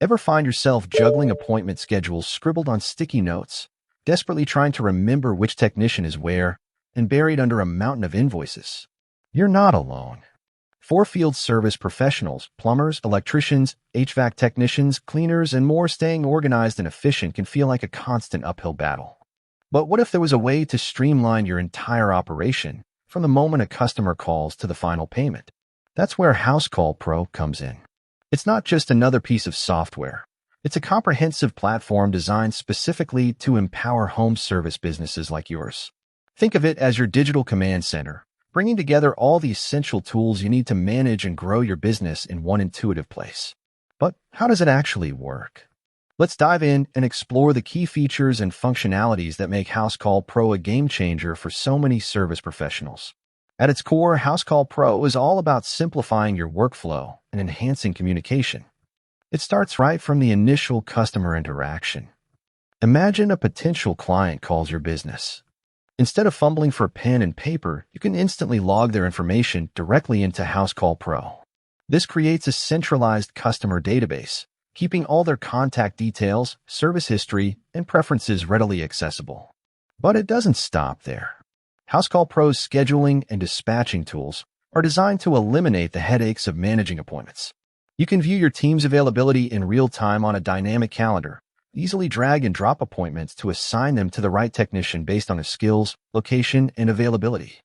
Ever find yourself juggling appointment schedules scribbled on sticky notes, desperately trying to remember which technician is where, and buried under a mountain of invoices? You're not alone. For field service professionals, plumbers, electricians, HVAC technicians, cleaners, and more, staying organized and efficient can feel like a constant uphill battle. But what if there was a way to streamline your entire operation from the moment a customer calls to the final payment? That's where Housecall Pro comes in. It's not just another piece of software. It's a comprehensive platform designed specifically to empower home service businesses like yours. Think of it as your digital command center, bringing together all the essential tools you need to manage and grow your business in one intuitive place. But how does it actually work? Let's dive in and explore the key features and functionalities that make Housecall Pro a game changer for so many service professionals. At its core, Housecall Pro is all about simplifying your workflow and enhancing communication. It starts right from the initial customer interaction. Imagine a potential client calls your business. Instead of fumbling for pen and paper, you can instantly log their information directly into Housecall Pro. This creates a centralized customer database, keeping all their contact details, service history, and preferences readily accessible. But it doesn't stop there. Housecall Pro's scheduling and dispatching tools are designed to eliminate the headaches of managing appointments. You can view your team's availability in real time on a dynamic calendar, easily drag and drop appointments to assign them to the right technician based on his skills, location, and availability.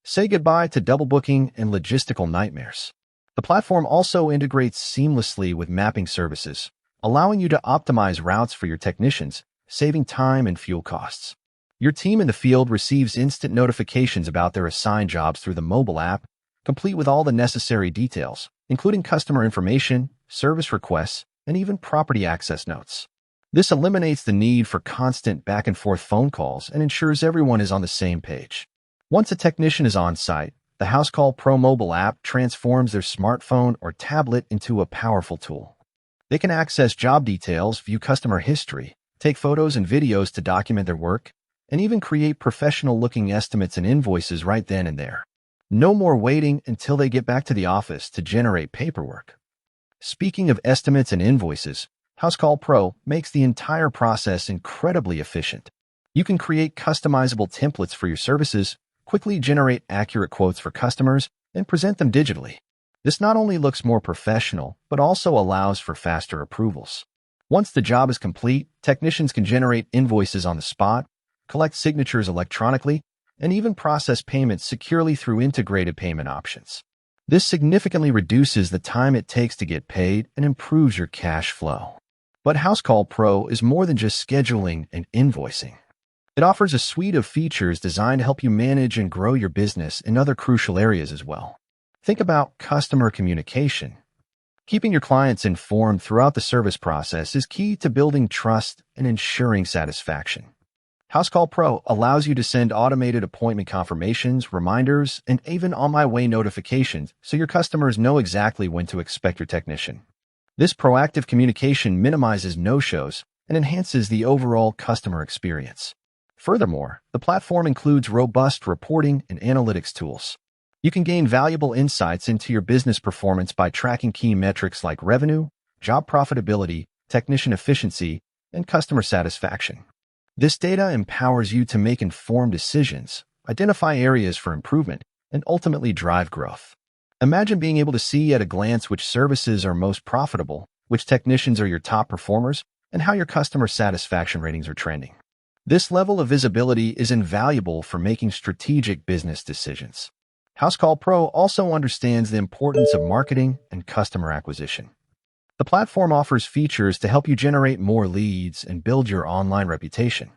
Say goodbye to double booking and logistical nightmares. The platform also integrates seamlessly with mapping services, allowing you to optimize routes for your technicians, saving time and fuel costs. Your team in the field receives instant notifications about their assigned jobs through the mobile app, complete with all the necessary details, including customer information, service requests, and even property access notes. This eliminates the need for constant back-and-forth phone calls and ensures everyone is on the same page. Once a technician is on site, the Housecall Pro mobile app transforms their smartphone or tablet into a powerful tool. They can access job details, view customer history, take photos and videos to document their work, and even create professional-looking estimates and invoices right then and there. No more waiting until they get back to the office to generate paperwork. Speaking of estimates and invoices, Housecall Pro makes the entire process incredibly efficient. You can create customizable templates for your services, quickly generate accurate quotes for customers, and present them digitally. This not only looks more professional, but also allows for faster approvals. Once the job is complete, technicians can generate invoices on the spot, collect signatures electronically, and even process payments securely through integrated payment options. This significantly reduces the time it takes to get paid and improves your cash flow. But Housecall Pro is more than just scheduling and invoicing. It offers a suite of features designed to help you manage and grow your business in other crucial areas as well. Think about customer communication. Keeping your clients informed throughout the service process is key to building trust and ensuring satisfaction. Housecall Pro allows you to send automated appointment confirmations, reminders, and even on-my-way notifications so your customers know exactly when to expect your technician. This proactive communication minimizes no-shows and enhances the overall customer experience. Furthermore, the platform includes robust reporting and analytics tools. You can gain valuable insights into your business performance by tracking key metrics like revenue, job profitability, technician efficiency, and customer satisfaction. This data empowers you to make informed decisions, identify areas for improvement, and ultimately drive growth. Imagine being able to see at a glance which services are most profitable, which technicians are your top performers, and how your customer satisfaction ratings are trending. This level of visibility is invaluable for making strategic business decisions. Housecall Pro also understands the importance of marketing and customer acquisition. The platform offers features to help you generate more leads and build your online reputation.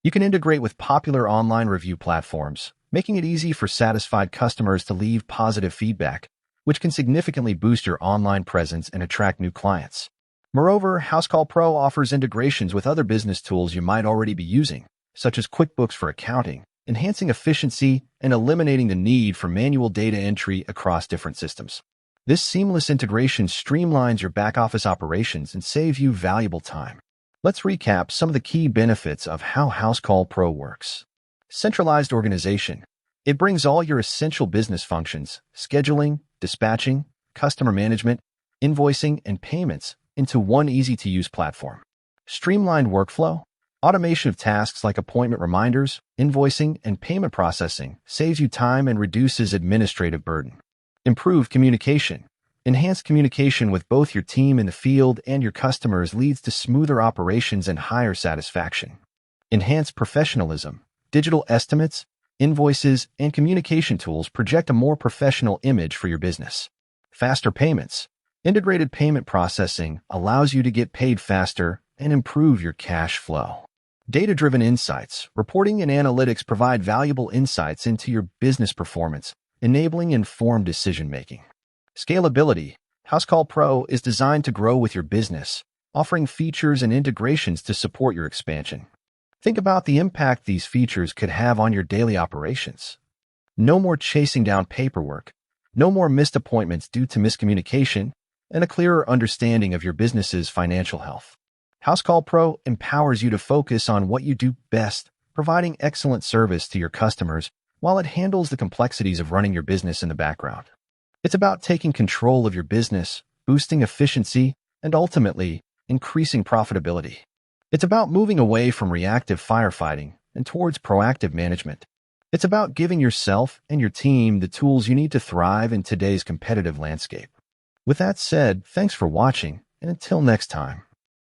You can integrate with popular online review platforms, making it easy for satisfied customers to leave positive feedback, which can significantly boost your online presence and attract new clients. Moreover, Housecall Pro offers integrations with other business tools you might already be using, such as QuickBooks for accounting, enhancing efficiency and eliminating the need for manual data entry across different systems. This seamless integration streamlines your back-office operations and saves you valuable time. Let's recap some of the key benefits of how Housecall Pro works. Centralized organization. It brings all your essential business functions, scheduling, dispatching, customer management, invoicing, and payments, into one easy-to-use platform. Streamlined workflow, automation of tasks like appointment reminders, invoicing, and payment processing saves you time and reduces administrative burden. Improved communication. Enhanced communication with both your team in the field and your customers leads to smoother operations and higher satisfaction. Enhanced professionalism. Digital estimates, invoices, and communication tools project a more professional image for your business. Faster payments. Integrated payment processing allows you to get paid faster and improve your cash flow. Data-driven insights. Reporting and analytics provide valuable insights into your business performance, enabling informed decision-making. Scalability. Housecall Pro is designed to grow with your business, offering features and integrations to support your expansion. Think about the impact these features could have on your daily operations. No more chasing down paperwork, no more missed appointments due to miscommunication, and a clearer understanding of your business's financial health. Housecall Pro empowers you to focus on what you do best, providing excellent service to your customers while it handles the complexities of running your business in the background. It's about taking control of your business, boosting efficiency, and ultimately, increasing profitability. It's about moving away from reactive firefighting and towards proactive management. It's about giving yourself and your team the tools you need to thrive in today's competitive landscape. With that said, thanks for watching, and until next time.